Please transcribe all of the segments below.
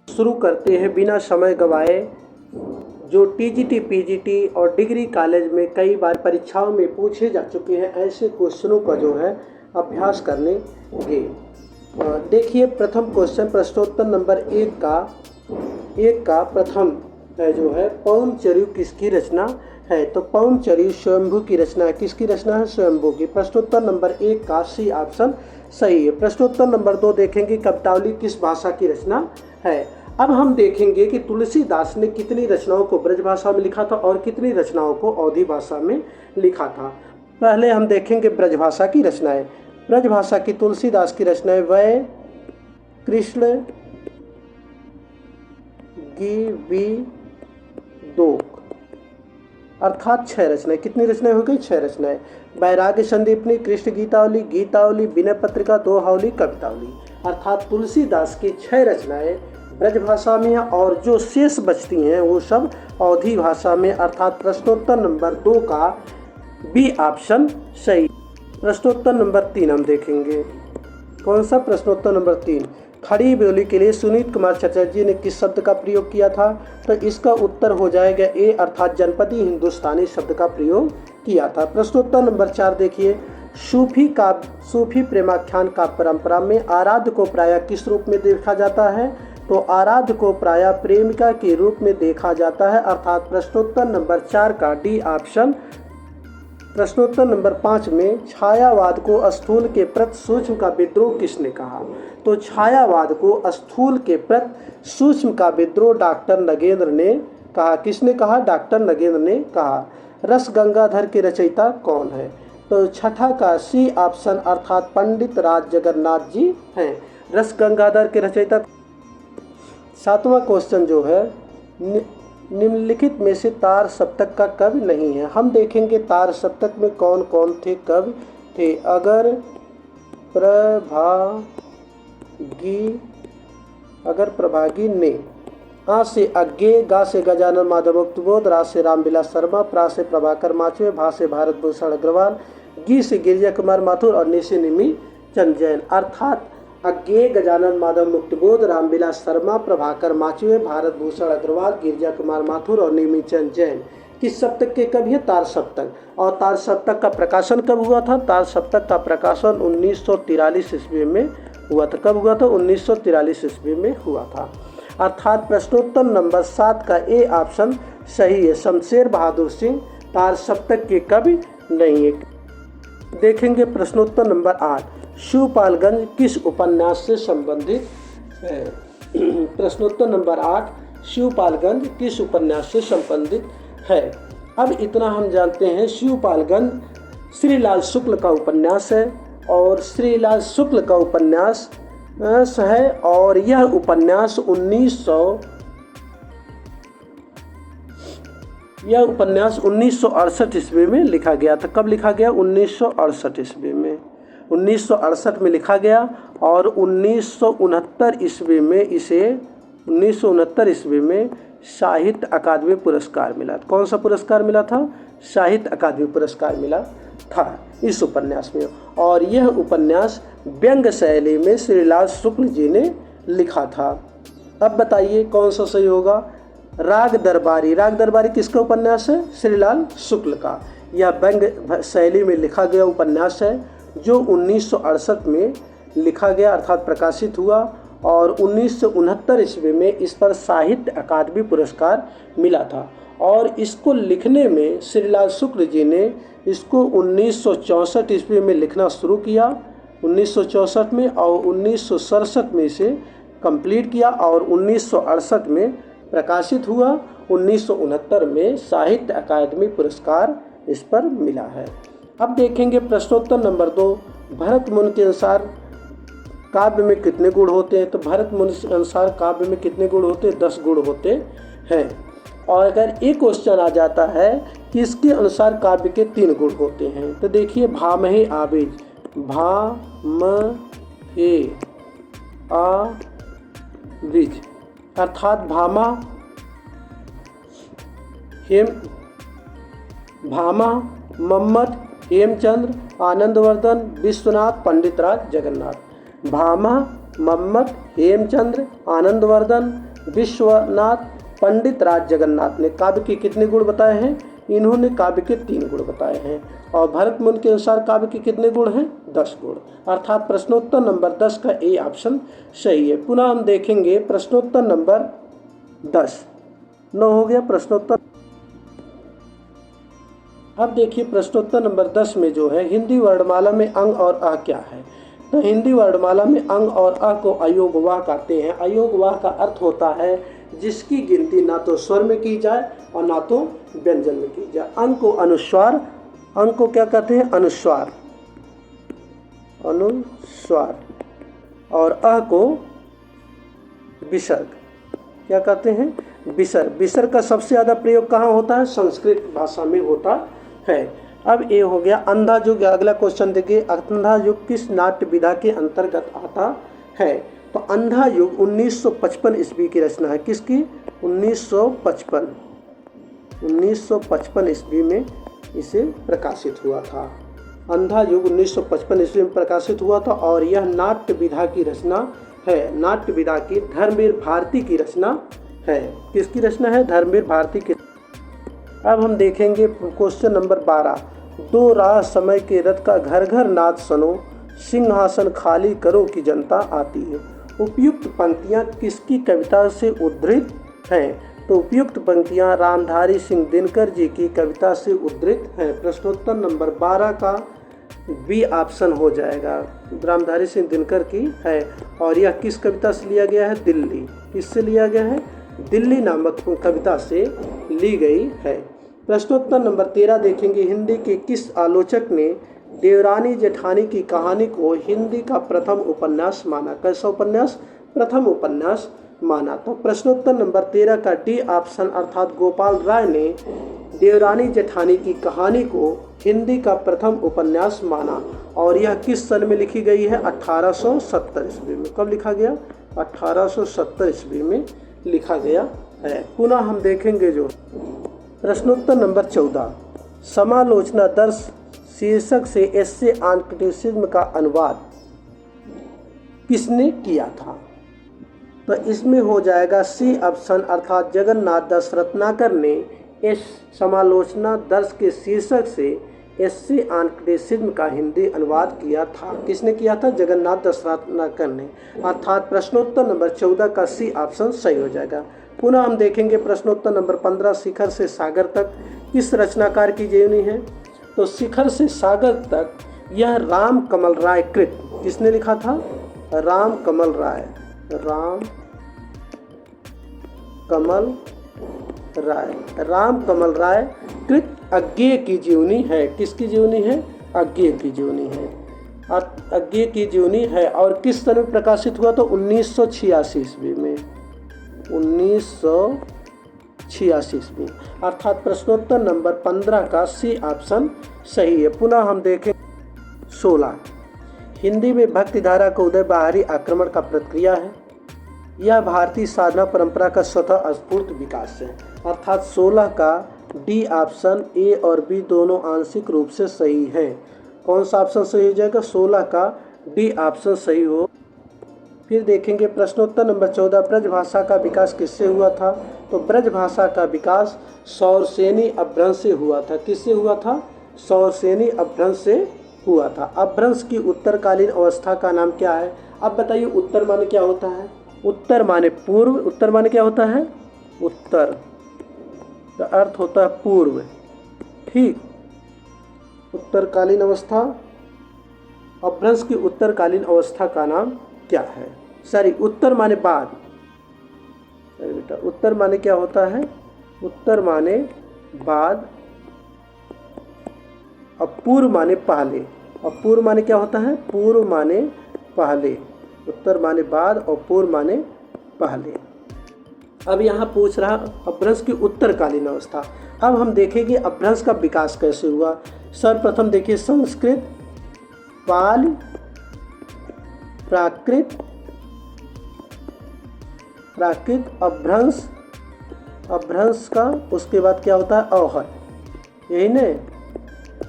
शुरू करते हैं बिना समय गवाए। जो टीजीटी, पीजीटी और डिग्री कॉलेज में कई बार परीक्षाओं में पूछे जा चुके हैं, ऐसे क्वेश्चनों का जो है अभ्यास करेंगे। देखिए प्रथम क्वेश्चन प्रश्नोत्तर नंबर एक का प्रथम है जो है पवनचर्यु किसकी रचना है? तो पवनचर्यु स्वयंभू की रचना है। किसकी रचना है? स्वयंभू की। प्रश्नोत्तर नंबर 1 का सी ऑप्शन सही है। प्रश्नोत्तर नंबर 2 देखेंगे कवितावली किस भाषा की रचना है? अब हम देखेंगे कि तुलसीदास ने कितनी रचनाओं को ब्रज भाषा में लिखा था और कितनी रचनाओं को अवधी भाषा में लिखा था। पहले हम देखेंगे ब्रज भाषा की रचनाएं। ब्रज भाषा की तुलसीदास की रचनाएं वै, कृष्ण, गी, दो, अर्थात 6 रचनाएं। कितनी रचनाएं हो गई? 6 रचनाएं। वैराग्य संदीपनी, कृष्ण गीतावली, गीतावली, विनय पत्रिका, दोहावली, कवितावली। अर्थात तुलसीदास की 6 रचनाएं ब्रज भाषा में और जो शेष बचती हैं वो सब अवधी भाषा में। अर्थात प्रश्नोत्तर नंबर 2 का बी ऑप्शन सही। प्रश्नोत्तर नंबर 3 हम देखेंगे। कौन सा? प्रश्नोत्तर नंबर 3, खड़ी बोली के लिए सुनीत कुमार चटर्जी ने किस शब्द का प्रयोग किया था? तो इसका उत्तर हो जाएगा ए, अर्थात जनपदी हिंदुस्तानी शब्द का प्रयोग किया था। प्रश्नोत्तर नंबर 4 देखिए, सूफी प्रेमाख्यान का परंपरा में आराध्य को प्रायः किस रूप में देखा जाता है? तो आराध्य को प्रायः प्रेमिका के रूप में देखा जाता है। अर्थात प्रश्नोत्तर नंबर 4 का डी ऑप्शन। प्रश्नोत्तर नंबर 5 में छायावाद को स्थूल के प्रति सूक्ष्म का विद्रोह किसने कहा? तो छायावाद को स्थूल के प्रति सूक्ष्म का विद्रोह डॉक्टर नगेंद्र ने कहा। किसने कहा? डॉक्टर नगेंद्र ने कहा। रस गंगाधर के रचयिता कौन है? तो छठा का सी ऑप्शन, अर्थात पंडित राज जगन्नाथ जी हैं रस गंगाधर के रचयिता। 7वां क्वेश्चन जो है, निम्नलिखित में से तार सप्तक का कवि नहीं है। हम देखेंगे तार सप्तक में कौन कौन थे कवि थे। अगर प्रभागी ने, आ से अज्ञे, गा से गजानन माधव मुक्तिबोध, रा से रामविलास शर्मा, प्रा से प्रभाकर माचवे, भा से भारत भूषण अग्रवाल, गी से गिरिजा कुमार माथुर और नी से निमि चंद जैन। अर्थात अज्ञे, गजानन माधव मुक्तिबोध, रामविलास शर्मा, प्रभाकर माचवे, भारत भूषण अग्रवाल, गिरिजा कुमार माथुर और निमि चंद जैन किस सप्तक के कवि है? तार सप्तक। और तार सप्तक का प्रकाशन कब हुआ था? तार सप्तक का प्रकाशन 1943 ईस्वी में हुआ था। कब हुआ था? 1943 ईस्वी में हुआ था। अर्थात प्रश्नोत्तर नंबर 7 का ए ऑप्शन सही है। शमशेर बहादुर सिंह तार सप्तक के कवि नहीं है। देखेंगे प्रश्नोत्तर नंबर 8, शिवपालगंज किस उपन्यास से संबंधित है? प्रश्नोत्तर नंबर 8, शिवपालगंज किस उपन्यास से संबंधित है? अब इतना हम जानते हैं, शिवपालगंज श्रीलाल शुक्ल का उपन्यास है और श्रीलाल शुक्ल का उपन्यास है और यह उपन्यास 1968 ईस्वी में लिखा गया था। कब लिखा गया? 1968 ईस्वी में। 1968 में लिखा गया और 1969 ईस्वी में इसे 1969 ईस्वी में साहित्य अकादमी पुरस्कार मिला। कौन सा पुरस्कार मिला था? साहित्य अकादमी पुरस्कार मिला था इस उपन्यास में। और यह उपन्यास व्यंग्य शैली में श्रीलाल शुक्ल जी ने लिखा था। अब बताइए कौन सा सही होगा? राग दरबारी। राग दरबारी किसका उपन्यास है? श्रीलाल शुक्ल का। यह व्यंग्य शैली में लिखा गया उपन्यास है जो 1968 में लिखा गया अर्थात प्रकाशित हुआ और 1969 ईस्वी में इस पर साहित्य अकादमी पुरस्कार मिला था। और इसको लिखने में श्रीलाल शुक्ल जी ने इसको 1964 ईस्वी में लिखना शुरू किया 1964 में और 1967 में इसे कंप्लीट किया और 1968 में प्रकाशित हुआ। 1969 में साहित्य अकादमी पुरस्कार इस पर मिला है। अब देखेंगे प्रश्नोत्तर नंबर 2, भरत मुनि के अनुसार काव्य में कितने गुण होते हैं? तो भरत मुनि के अनुसार काव्य में कितने गुण होते हैं? 10 गुण होते हैं। और अगर एक क्वेश्चन आ जाता है कि इसके अनुसार काव्य के 3 गुण होते हैं, तो देखिए भामहे आवेज, भामहे आवेज अर्थात भामा, मम्मट, हेमचंद्र, आनंदवर्धन, विश्वनाथ, पंडित राज जगन्नाथ। भामा, मम्मट, हेमचंद्र, आनंदवर्धन, विश्वनाथ पंडित राज जगन्नाथ ने काव्य के कितने गुण बताए हैं? इन्होंने काव्य के 3 गुण बताए हैं। और भरत मुनि के अनुसार काव्य के कितने गुण हैं? 10 गुण। अर्थात प्रश्नोत्तर नंबर 10 का ए ऑप्शन सही है। पुनः हम देखेंगे प्रश्नोत्तर नंबर 10। 9 हो गया प्रश्नोत्तर। अब देखिए प्रश्नोत्तर नंबर 10 में जो है हिंदी वर्णमाला में अंग और अ क्या है? तो हिंदी वर्णमाला में अंग और अ को अयोगवाह कहते हैं। अयोगवाह का अर्थ होता है जिसकी गिनती ना तो स्वर में की जाए और ना तो व्यंजन में की जाए। अंग को अनुस्वार, अंग को क्या कहते हैं? अनुस्वार, अनुस्वार। और अ को विसर्ग, क्या कहते हैं? विसर्ग। विसर्ग का सबसे ज़्यादा प्रयोग कहाँ होता है? संस्कृत भाषा में होता है। अब ये हो गया अंधा युग। अगला क्वेश्चन देखिए, अंधा युग किस नाट्य विधा के अंतर्गत आता है? तो अंधा युग 1955 ईस्वी की रचना है। किसकी? 1955 ईस्वी में इसे प्रकाशित हुआ था। अंधा युग 1955 ईस्वी में प्रकाशित हुआ था और यह नाट्य विधा की रचना है। नाट्य विधा की धर्मवीर भारती की रचना है। किसकी रचना है? धर्मवीर भारती की। अब हम देखेंगे क्वेश्चन नंबर 12। 2 राह समय के रथ का घर घर नाद सुनो, सिंहासन खाली करो की जनता आती है। उपयुक्त पंक्तियां किसकी कविता से उद्धृत हैं? तो उपयुक्त पंक्तियां रामधारी सिंह दिनकर जी की कविता से उद्धृत हैं। प्रश्नोत्तर नंबर 12 का बी ऑप्शन हो जाएगा। रामधारी सिंह दिनकर की है और यह किस कविता से लिया गया है? दिल्ली। किससे लिया गया है? दिल्ली नामक कविता से ली गई है। प्रश्नोत्तर नंबर 13 देखेंगे, हिंदी के किस आलोचक ने देवरानी जेठानी की कहानी को हिंदी का प्रथम उपन्यास माना? कैसा उपन्यास? प्रथम उपन्यास माना। तो प्रश्नोत्तर नंबर 13 का डी ऑप्शन अर्थात गोपाल राय ने देवरानी जेठानी की कहानी को हिंदी का प्रथम उपन्यास माना और यह किस सन में लिखी गई है? 1870 ईस्वी में। कब लिखा गया? 1870 ईस्वी में लिखा गया है। पुनः हम देखेंगे जो प्रश्नोत्तर नंबर 14, समालोचना दर्श शीर्षक से एस्से ऑन क्रिटिसिज्म का अनुवाद किसने किया था? तो इसमें हो जाएगा सी ऑप्शन अर्थात जगन्नाथ दास रत्नाकर ने इस समालोचना दर्श के शीर्षक से एस्से ऑन क्रिटिसिज्म का हिंदी अनुवाद किया था। किसने किया था? जगन्नाथ दास रत्नाकर ने। अर्थात प्रश्नोत्तर नंबर 14 का सी ऑप्शन सही हो जाएगा। पुनः हम देखेंगे प्रश्नोत्तर नंबर 15, शिखर से सागर तक किस रचनाकार की जीवनी है? तो शिखर से सागर तक यह राम कमल राय कृत। किसने लिखा था? राम कमल राय। राम कमल राय। राम कमल राय कृत अज्ञेय की जीवनी है। किसकी जीवनी है? अज्ञेय की जीवनी है। अज्ञेय की जीवनी है और किस सन में प्रकाशित हुआ? तो 1986 ईस्वी में। 1986 ईस्वी। अर्थात प्रश्नोत्तर नंबर 15 का सी ऑप्शन सही है। पुनः हम देखें 16, हिंदी में भक्ति धारा का उदय बाहरी आक्रमण का प्रक्रिया है। यह भारतीय साधना परंपरा का स्वतः स्फूर्त विकास है। अर्थात 16 का डी ऑप्शन ए और बी दोनों आंशिक रूप से सही है। कौन सा ऑप्शन सही हो जाएगा? 16 का डी ऑप्शन सही हो। फिर देखेंगे प्रश्नोत्तर नंबर 14, ब्रज भाषा का विकास किससे हुआ था? तो ब्रज भाषा का विकास सौरसेनी अपभ्रंश से हुआ था। किससे हुआ था? सौरसेनी अपभ्रंश से हुआ था। अपभ्रंश की उत्तरकालीन अवस्था का नाम क्या है? अब बताइए उत्तर माने क्या होता है? उत्तर माने पूर्व। उत्तर माने क्या होता है? उत्तर का अर्थ होता है पूर्व। ठीक। उत्तरकालीन अवस्था, अपभ्रंश की उत्तरकालीन अवस्था का नाम क्या है? सॉरी, उत्तर माने बाद। सॉरी बेटा, उत्तर माने क्या होता है? उत्तर माने बाद और पूर्व माने पहले। और पूर्व माने क्या होता है? पूर्व माने पहले। उत्तर माने बाद और पूर्व माने पहले। अब यहाँ पूछ रहा अपभ्रंश की उत्तरकालीन अवस्था। अब हम देखेंगे अपभ्रंश का विकास कैसे हुआ। सर्वप्रथम देखिए, संस्कृत, पाली, प्राकृत, अपभ्रंश का उसके बाद क्या होता है? अवहट। यही नहीं।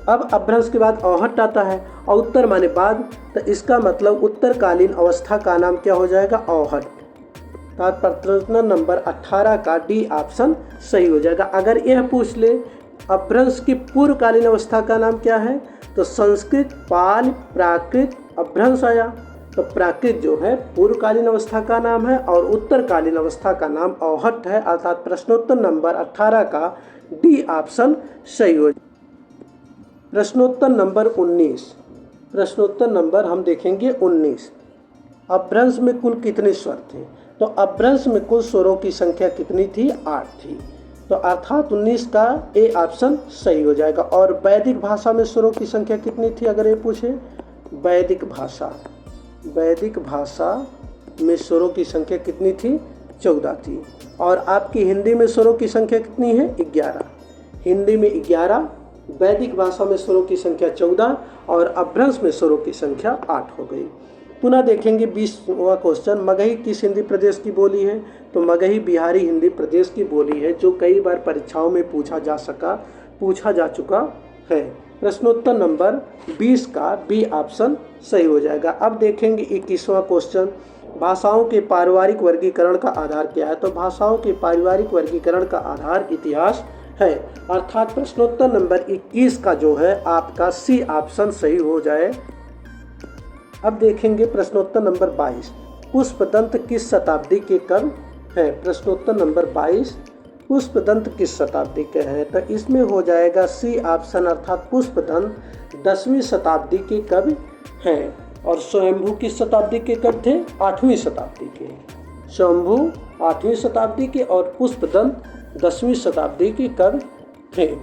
अब अपभ्रंश के बाद अवहट आता है और उत्तर माने बाद, तो इसका मतलब उत्तरकालीन अवस्था का नाम क्या हो जाएगा? अवहट। अर्थात प्रश्नोत्तर नंबर 18 का डी ऑप्शन सही हो जाएगा। अगर यह पूछ ले अपभ्रंश की पूर्वकालीन अवस्था का नाम क्या है, तो संस्कृत, पाल, प्राकृत, अपभ्रंश आया। तो प्राकृत जो है पूर्वकालीन अवस्था का नाम है और उत्तरकालीन अवस्था का नाम अवहट्ट है, अर्थात प्रश्नोत्तर नंबर 18 का डी ऑप्शन सही हो। प्रश्नोत्तर नंबर 19, प्रश्नोत्तर नंबर हम देखेंगे 19। अपभ्रंश में कुल कितने स्वर थे, तो अपभ्रंश में कुल स्वरों की संख्या कितनी थी, 8 थी। तो अर्थात 19 का ए ऑप्शन सही हो जाएगा। और वैदिक भाषा में स्वरों की संख्या कितनी थी, अगर ये पूछे वैदिक भाषा में स्वरों की संख्या कितनी थी, 14 थी। और आपकी हिंदी में स्वरों की संख्या कितनी है, 11। हिंदी में 11, वैदिक भाषा में स्वरों की संख्या 14 और अपभ्रंश में स्वरों की संख्या 8 हो गई। पुनः देखेंगे 20वां क्वेश्चन, मगही किस हिंदी प्रदेश की बोली है, तो मगही बिहारी हिंदी प्रदेश की बोली है, जो कई बार परीक्षाओं में पूछा जा चुका है। प्रश्नोत्तर नंबर 20 का बी ऑप्शन सही हो जाएगा। अब देखेंगे 21वां क्वेश्चन, भाषाओं के पारिवारिक वर्गीकरण का आधार क्या है, तो भाषाओं के पारिवारिक वर्गीकरण का आधार इतिहास है, अर्थात प्रश्नोत्तर नंबर 21 का जो है आपका सी ऑप्शन सही हो जाए। अब देखेंगे प्रश्नोत्तर नंबर 22, पुष्पदंत किस शताब्दी के कवि हैं, प्रश्नोत्तर नंबर 22 पुष्पदंत किस शताब्दी के हैं, तो इसमें हो जाएगा सी ऑप्शन, अर्थात पुष्पदंत 10वीं शताब्दी के कवि हैं। और स्वयंभू किस शताब्दी के कवि थे, 8वीं शताब्दी के। स्वयंभू 8वीं शताब्दी के और पुष्पदंत 10वीं शताब्दी के कवि थे,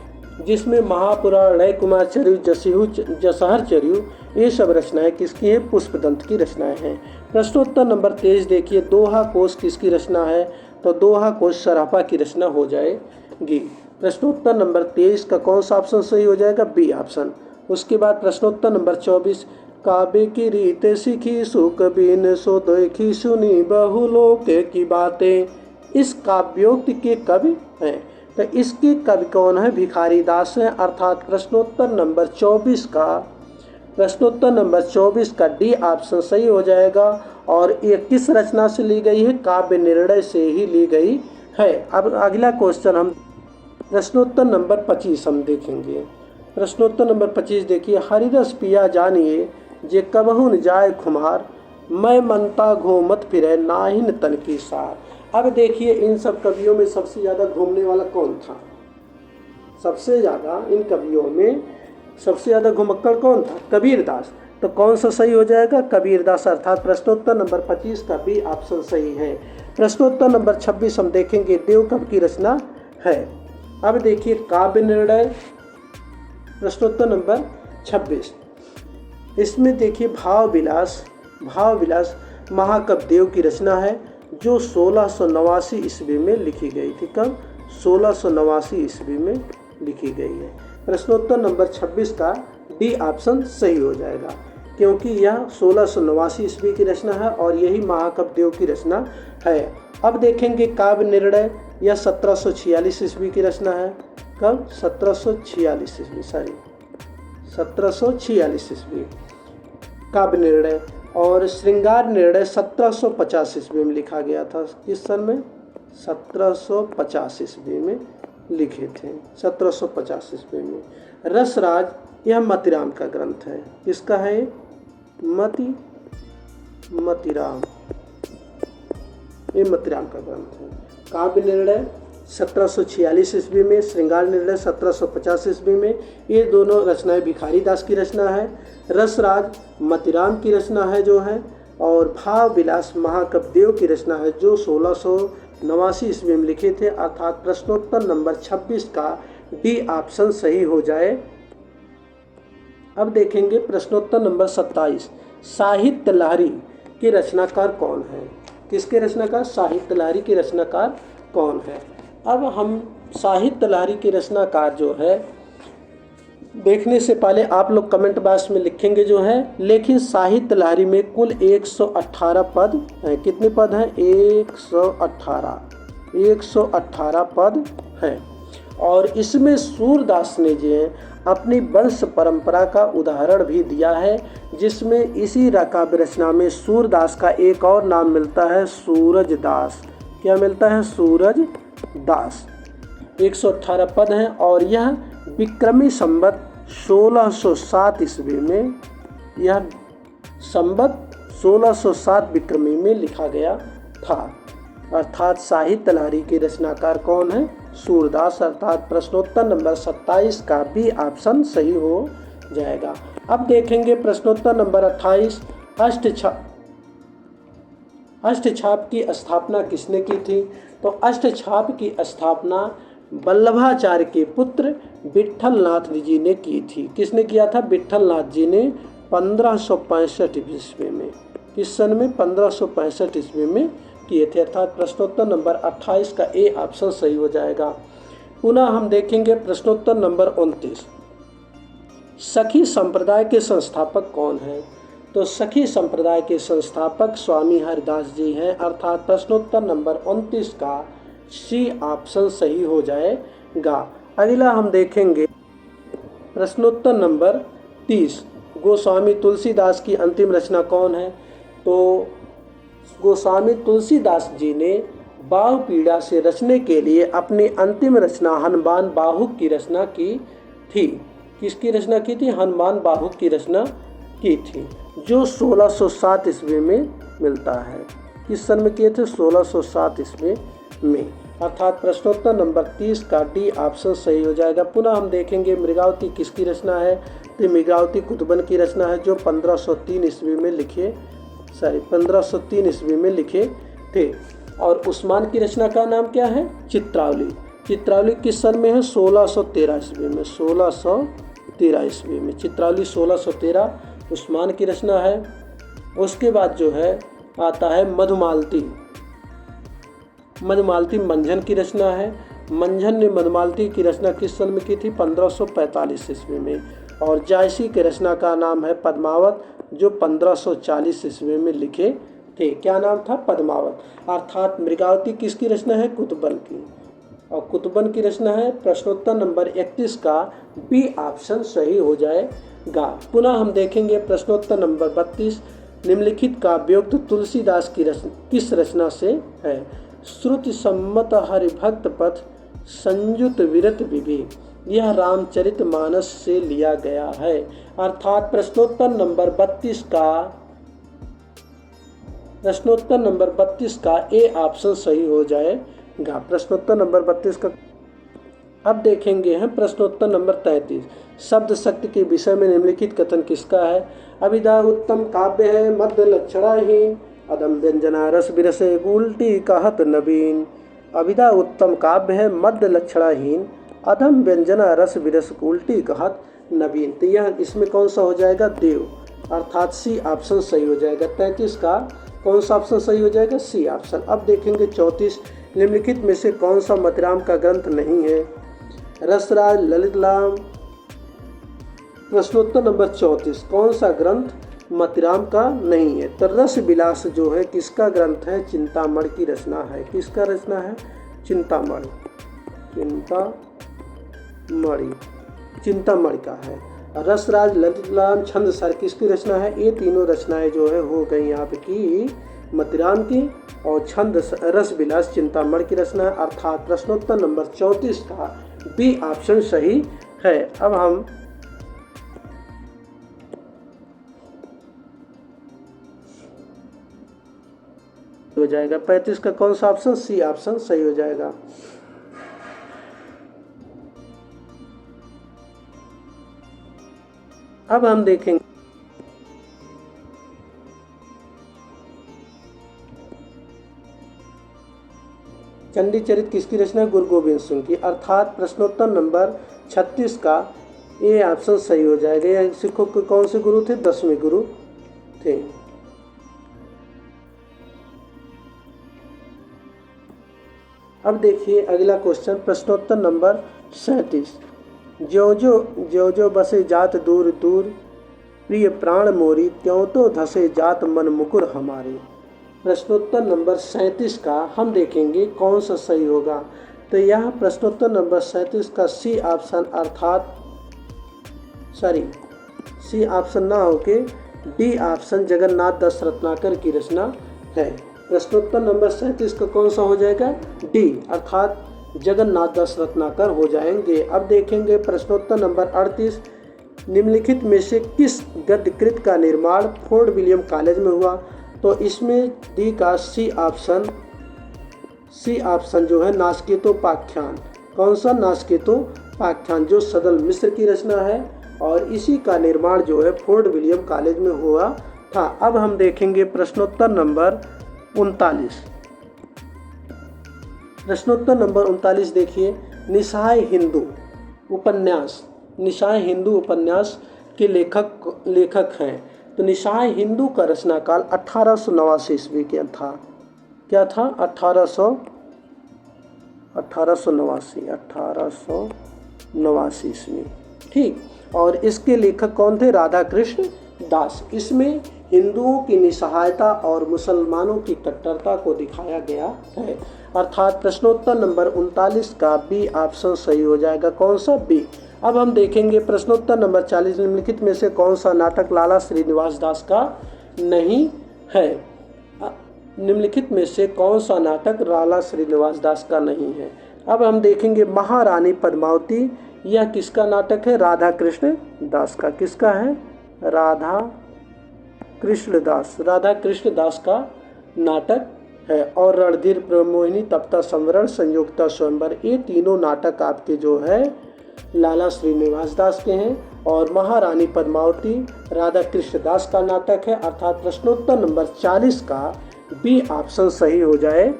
जिसमें महापुराण, लय कुमार चर्यु, जसहर चर्यु, ये सब रचनाएं किसकी हैं, पुष्पदंत की रचनाएं हैं। प्रश्नोत्तर नंबर 23 देखिए, दोहा कोश किसकी रचना है, तो दोहा कोश सराफा की रचना हो जाएगी। प्रश्नोत्तर नंबर 23 का कौन सा ऑप्शन सही हो जाएगा, बी ऑप्शन। उसके बाद प्रश्नोत्तर नंबर 24, काव्य की रीत सीखी सुख बिन सो देखी सुनी बहुलोक की बातें, इस काव्योक्ति के कवि हैं, तो इसके कवि कौन है, भिखारी दास हैं, अर्थात प्रश्नोत्तर नंबर 24 का डी ऑप्शन सही हो जाएगा। और ये किस रचना से ली गई है, काव्य निर्णय से ही ली गई है। अब अगला क्वेश्चन हम प्रश्नोत्तर नंबर 25 हम देखेंगे। प्रश्नोत्तर नंबर 25 देखिए, हरिरस पिया जानिए जे कबहु न जाए खुमार, मैं मनता घूमत फिरे नाहिन तन की सार। अब देखिए इन सब कवियों में सबसे ज़्यादा घूमने वाला कौन था, सबसे ज़्यादा इन कवियों में सबसे ज़्यादा घुमक्कड़ कौन था, कबीरदास। तो कौन सा सही हो जाएगा, कबीरदास, अर्थात प्रश्नोत्तर नंबर 25 का बी ऑप्शन सही है। प्रश्नोत्तर नंबर 26 हम देखेंगे, देवकवि की रचना है। अब देखिए काव्य निर्णय, प्रश्नोत्तर नंबर 26, इसमें देखिए भाव विलास महाकवि देव की रचना है, जो 1689 ईस्वी में लिखी गई थी। कब, 1689 ईस्वी में लिखी गई है। प्रश्नोत्तर नंबर 26 का डी ऑप्शन सही हो जाएगा, क्योंकि यह 1689 ईस्वी की रचना है और यही महाकवि देव की रचना है। अब देखेंगे काव्य निर्णय, यह 1746 ईस्वी की रचना है। कब, 1746 ईस्वी काव्य निर्णय। और श्रृंगार निर्णय 1750 ईस्वी में लिखा गया था। किस सन में, 1750 ईस्वी में लिखे थे, 1750 ईस्वी में। रसराज, यह मतिराम का ग्रंथ है। किसका है, मतिराम, ये मतिराम का ग्रंथ है। काव्य निर्णय 1746 ईस्वी में, श्रृंगार निर्णय 1750 ईस्वी में। ये दोनों रचनाएं भिखारी दास की रचना है। रसराज मतिराम की रचना है जो है, और भाव विलास महाकवि देव की रचना है, जो 1689 ईस्वी में लिखे थे, अर्थात प्रश्नोत्तर नंबर 26 का डी ऑप्शन सही हो जाए। अब देखेंगे प्रश्नोत्तर नंबर 27, साहित्य लहरी के रचनाकार कौन है। किसके रचनाकार, साहित्य लहरी के रचनाकार कौन है। अब हम साहित्य लहरी के रचनाकार जो है देखने से पहले आप लोग कमेंट बॉक्स में लिखेंगे जो है, लेकिन साहित्य लहरी में कुल 118 पद हैं। कितने पद हैं, 118 पद हैं। और इसमें सूरदास ने जो अपनी वंश परंपरा का उदाहरण भी दिया है, जिसमें इसी काव्य रचना में सूरदास का एक और नाम मिलता है, सूरजदास। क्या मिलता है? सूरजदास। 118 पद हैं और यह विक्रमी संवत 1607 ईस्वी में, यह संवत 1607 विक्रमी में लिखा गया था। अर्थात साहित्य लहरी के रचनाकार कौन है? सूरदास। अर्थात प्रश्नोत्तर नंबर 27 का बी ऑप्शन सही हो जाएगा। अब देखेंगे प्रश्नोत्तर नंबर 28, अष्टछाप की स्थापना किसने की थी? तो अष्टछाप की स्थापना वल्लभाचार्य के पुत्र विट्ठलनाथ जी ने की थी। किसने किया था? विट्ठलनाथ जी ने 1565 ईस्वी में। किस सन में? 1565 ईस्वी में किए थे। अर्थात प्रश्नोत्तर नंबर 28 का ए ऑप्शन सही हो जाएगा। पुनः हम देखेंगे प्रश्नोत्तर नंबर 29, सखी संप्रदाय के संस्थापक कौन हैं? तो सखी संप्रदाय के संस्थापक स्वामी हरिदास जी हैं। अर्थात प्रश्नोत्तर नंबर 29 का सी ऑप्शन सही हो जाएगा। अगला हम देखेंगे प्रश्नोत्तर नंबर 30, गोस्वामी तुलसीदास की अंतिम रचना कौन है? तो गोस्वामी तुलसीदास जी ने बाहु पीड़ा से रचने के लिए अपनी अंतिम रचना हनुमान बाहुक की रचना की थी। किसकी रचना की थी? हनुमान बाहुक की रचना की थी, जो 1607 ईस्वी में मिलता है। किस सन में किए थे? 1607 ईस्वी में। अर्थात प्रश्नोत्तर नंबर 30 का डी ऑप्शन सही हो जाएगा। पुनः हम देखेंगे मृगावती किसकी रचना है? तो मृगावती कुतुबन की रचना है, जो 1503 ईस्वी में 1503 ईस्वी में लिखे थे। और उस्मान की रचना का नाम क्या है? चित्रावली। चित्रावली किस सन में है? 1613 ईस्वी में। 1613 ईस्वी में चित्रावली 1613 उस्मान की रचना है। उसके बाद जो है आता है मधुमालती। मधुमालती मंझन की रचना है। मंझन ने मधुमालती की रचना किस सन में की थी? 1545 ईस्वी में। और जायसी के रचना का नाम है पद्मावत, जो 1540 ईस्वी में लिखे थे। क्या नाम था? पद्मावत। अर्थात मृगावती किसकी रचना है? कुतुबन की। और कुतुबन की रचना है। प्रश्नोत्तर नंबर 31 का बी ऑप्शन सही हो जाएगा। पुनः हम देखेंगे प्रश्नोत्तर नंबर 32, निम्नलिखित काव्योक्त तुलसीदास की किस रचना से है? श्रुति सम्मत हरिभक्त पथ संयुत विरत विवेक, यह रामचरितमानस से लिया गया है। अर्थात प्रश्नोत्तर नंबर 32 का ए ऑप्शन सही हो जाएगा। प्रश्नोत्तर नंबर 32 का अब देखेंगे हम प्रश्नोत्तर नंबर 33, शब्द शक्ति के विषय में निम्नलिखित कथन किसका है? अभिधा उत्तम काव्य है, मध्य लक्षणाहीन, अदम व्यंजना रस विरसे उल्टी कहत नवीन। अभिधा उत्तम काव्य है, मध्य लक्षणाहीन, अधम व्यंजना रस विरस उल्टी कहत नवीन। तो यह इसमें कौन सा हो जाएगा? देव। अर्थात सी ऑप्शन सही हो जाएगा। 33 का कौन सा ऑप्शन सही हो जाएगा? C option. अब देखेंगे 34, निम्नलिखित में से कौन सा मतिराम का ग्रंथ नहीं है? रसराज, ललित लाम। प्रश्नोत्तर नंबर 34, कौन सा ग्रंथ मतिराम का नहीं है? तो रस विलास जो है किसका ग्रंथ है? चिंतामणि की रचना है। किसका रचना है? चिंतामणि। चिंतामणि का है। रसराज, ललित लाम, छंद सर किसकी रचना है? ये तीनों रचनाएं जो है हो गई यहाँ पे की मतिराम की, और छंद रस विलास चिंतामणि की रचना है। अर्थात प्रश्नोत्तर नंबर 34 का बी ऑप्शन सही है। अब हम हो जाएगा 35 का कौन सा ऑप्शन? सी ऑप्शन सही हो जाएगा। अब हम देखेंगे चंडी चरित किसकी रचना? गुरु गोविंद सिंह की। अर्थात प्रश्नोत्तर नंबर 36 का ए ऑप्शन सही हो जाएगा। यह सिखों के कौन से गुरु थे? 10वें गुरु थे। अब देखिए अगला क्वेश्चन, प्रश्नोत्तर नंबर 37, ज्यो जो बसे जात दूर दूर, प्रिय प्राण मोरी, त्यों तो धसे जात मन मुकुर हमारे। प्रश्नोत्तर नंबर 37 का हम देखेंगे कौन सा सही होगा। तो यह प्रश्नोत्तर नंबर 37 का सी ऑप्शन, अर्थात सी ऑप्शन ना होके डी ऑप्शन जगन्नाथ दास रत्नाकर की रचना है। प्रश्नोत्तर नंबर 37 का कौन सा हो जाएगा? डी अर्थात जगन्नाथ दास रत्नाकर हो जाएंगे। अब देखेंगे प्रश्नोत्तर नंबर 38, निम्नलिखित में से किस गद्य कृत का निर्माण फोर्ट विलियम कॉलेज में हुआ? तो इसमें डी का सी ऑप्शन जो है नासकेतोपाख्यान। कौन सा? नासकेतोपाख्यान, जो सदल मिश्र की रचना है और इसी का निर्माण जो है फोर्ट विलियम कॉलेज में हुआ था। अब हम देखेंगे प्रश्नोत्तर नंबर 39। प्रश्नोत्तर नंबर 39 देखिए, निशाय हिंदू उपन्यास के लेखक हैं। तो निशाय हिंदू का रचना काल 1889 ईस्वी के था। क्या था? 1889 ईस्वी, ठीक। और इसके लेखक कौन थे? राधा कृष्ण दास। इसमें हिंदुओं की निस्सहायता और मुसलमानों की कट्टरता को दिखाया गया है। अर्थात प्रश्नोत्तर नंबर 39 का बी ऑप्शन सही हो जाएगा। कौन सा? बी। अब हम देखेंगे प्रश्नोत्तर नंबर 40, निम्नलिखित में से कौन सा नाटक लाला श्रीनिवास दास का नहीं है? निम्नलिखित में से कौन सा नाटक लाला श्रीनिवास दास का नहीं है? अब हम देखेंगे महारानी पद्मावती, यह किसका नाटक है? राधा कृष्ण दास का। किसका है? राधा कृष्ण दास का नाटक है। और रणधीर प्रमोहिनी, तप्ता संवरण, संयुक्ता स्वयंवर, ये तीनों नाटक आपके जो है लाला श्रीनिवास दास के हैं। और महारानी पद्मावती राधा कृष्ण दास का नाटक है। अर्थात प्रश्नोत्तर नंबर 40 का बी ऑप्शन सही हो जाए।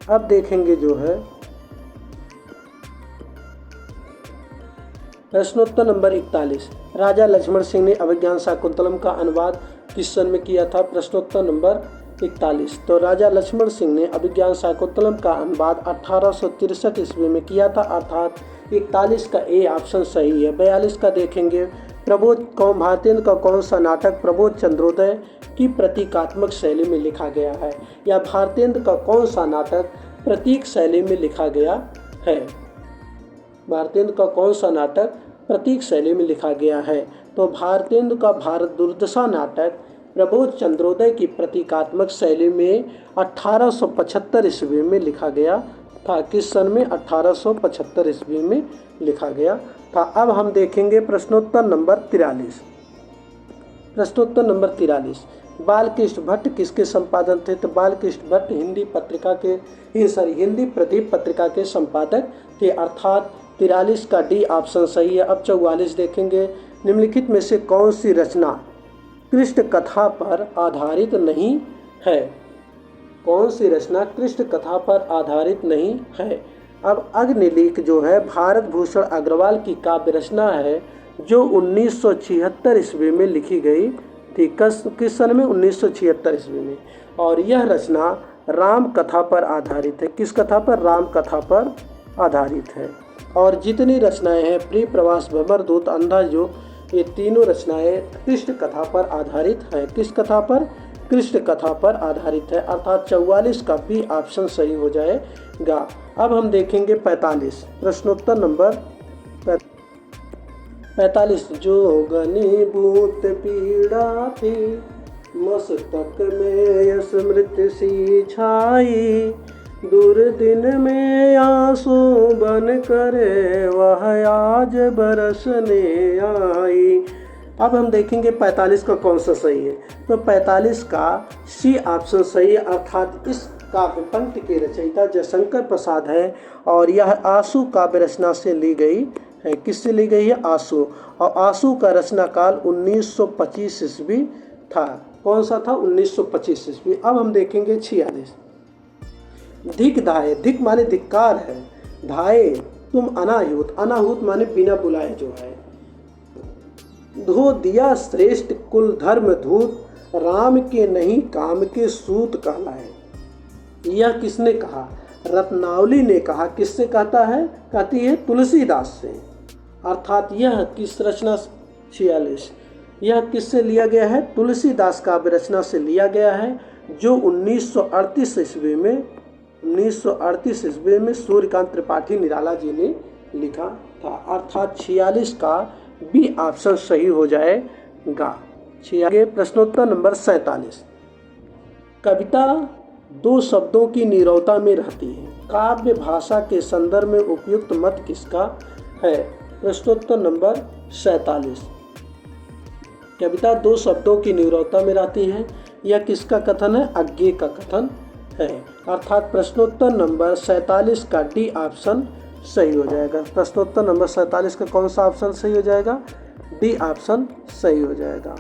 अब देखेंगे जो है प्रश्नोत्तर नंबर 41, राजा लक्ष्मण सिंह ने अभिज्ञान शाकुंतलम का अनुवाद किस सन में किया था? प्रश्नोत्तर नंबर 41। तो राजा लक्ष्मण सिंह ने अभिज्ञान शाकुंतलम का अनुवाद 1863 ईस्वी में किया था। अर्थात 41 का ए ऑप्शन सही है। 42 का देखेंगे, भारतेंद्र का कौन सा नाटक प्रबोध चंद्रोदय की प्रतीकात्मक शैली में लिखा गया है? या भारतेंद्र का कौन सा नाटक प्रतीक शैली में लिखा गया है? भारतेंद्र का कौन सा नाटक प्रतीक शैली में लिखा गया है? तो भारतेंद्र का भारत दुर्दशा नाटक प्रबोध चंद्रोदय की प्रतीकात्मक शैली में 1875 ईस्वी में लिखा गया था। किस सन में? 1875 ईस्वी में लिखा गया था। अब हम देखेंगे प्रश्नोत्तर नंबर 43। प्रश्नोत्तर नंबर 43, बालकृष्ण भट्ट किसके संपादक थे? तो बालकृष्ण भट्ट हिंदी प्रदीप पत्रिका के संपादक थे। अर्थात 43 का डी ऑप्शन सही है। अब 44 देखेंगे, निम्नलिखित में से कौन सी रचना कृष्ण कथा पर आधारित नहीं है? कौन सी रचना कृष्ण कथा पर आधारित नहीं है? अब अग्निलेख जो है भारत भूषण अग्रवाल की काव्य रचना है, जो 1976 ईस्वी में लिखी गई थी। किस सन में? 1976 ईस्वी में। और यह रचना राम कथा पर आधारित है। किस कथा पर? राम कथा पर आधारित है। और जितनी रचनाएं हैं, प्रिय प्रवास, भ्रमरदूत, अंधा युग, ये तीनों रचनाएं कृष्ण कथा पर आधारित है। किस कथा पर? कृष्ण कथा पर आधारित है। अर्थात 44 का बी ऑप्शन सही हो जाएगा। अब हम देखेंगे 45। प्रश्नोत्तर नंबर 45, जो घनीभूत पीड़ा थी मस्तक में स्मृति सी छाई, दुर्दिन में आंसू बन करे वह आज बरसने आई। अब हम देखेंगे 45 का कौन सा सही है? तो 45 का सी ऑप्शन सही है। अर्थात इस काव्य पंक्ति के रचयिता जयशंकर प्रसाद है और यह आंसू काव्य रचना से ली गई है। किससे ली गई है? आंसू। और आंसू का रचना काल 1925 ईस्वी था। कौन सा था? 1925 ईस्वी। अब हम देखेंगे 46, धिक धाये, धिक माने धिक्कार है, धाये तुम अनाहुत, अनाहुत माने बिना बुलाए जो है, धो दिया श्रेष्ठ कुल धर्म धूत, राम के नहीं काम के सूत कहलाए। यह किसने कहा? रत्नावली ने कहा। किससे कहता है? कहती है तुलसीदास से। अर्थात यह किस रचना? 46, यह किससे लिया गया है? तुलसीदास काव्य रचना से लिया गया है, जो 1938 ईस्वी में सूर्यकांत त्रिपाठी निराला जी ने लिखा था। अर्थात 46 का बी ऑप्शन सही हो जाएगा। आगे प्रश्नोत्तर नंबर 47। कविता दो शब्दों की नीरवता में रहती है, काव्य भाषा के संदर्भ में उपयुक्त मत किसका है? प्रश्नोत्तर नंबर 47। कविता दो शब्दों की नीरवता में रहती है, यह किसका कथन है? अज्ञे का कथन है। अर्थात प्रश्नोत्तर नंबर 47 का डी ऑप्शन सही हो जाएगा। प्रश्नोत्तर नंबर 47 का कौन सा ऑप्शन सही हो जाएगा? डी ऑप्शन सही हो जाएगा।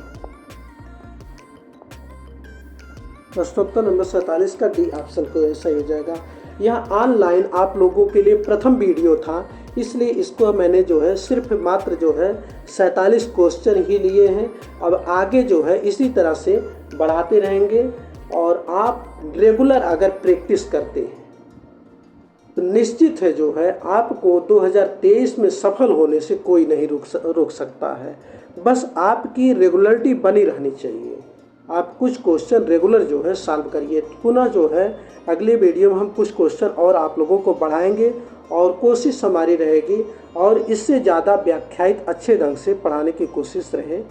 प्रश्नोत्तर नंबर 47 का डी ऑप्शन को सही हो जाएगा। यह ऑनलाइन आप लोगों के लिए प्रथम वीडियो था, इसलिए इसको मैंने जो है सिर्फ मात्र जो है 47 क्वेश्चन ही लिए हैं। अब आगे जो है इसी तरह से बढ़ाते रहेंगे, और आप रेगुलर अगर प्रैक्टिस करते हैं तो निश्चित है जो है आपको 2023 में सफल होने से कोई नहीं रोक सकता है। बस आपकी रेगुलरिटी बनी रहनी चाहिए। आप कुछ क्वेश्चन रेगुलर जो है सॉल्व करिए। पुनः जो है अगले वीडियो में हम कुछ क्वेश्चन और आप लोगों को बढ़ाएंगे, और कोशिश हमारी रहेगी और इससे ज़्यादा व्याख्यायित अच्छे ढंग से पढ़ाने की कोशिश रहेगी।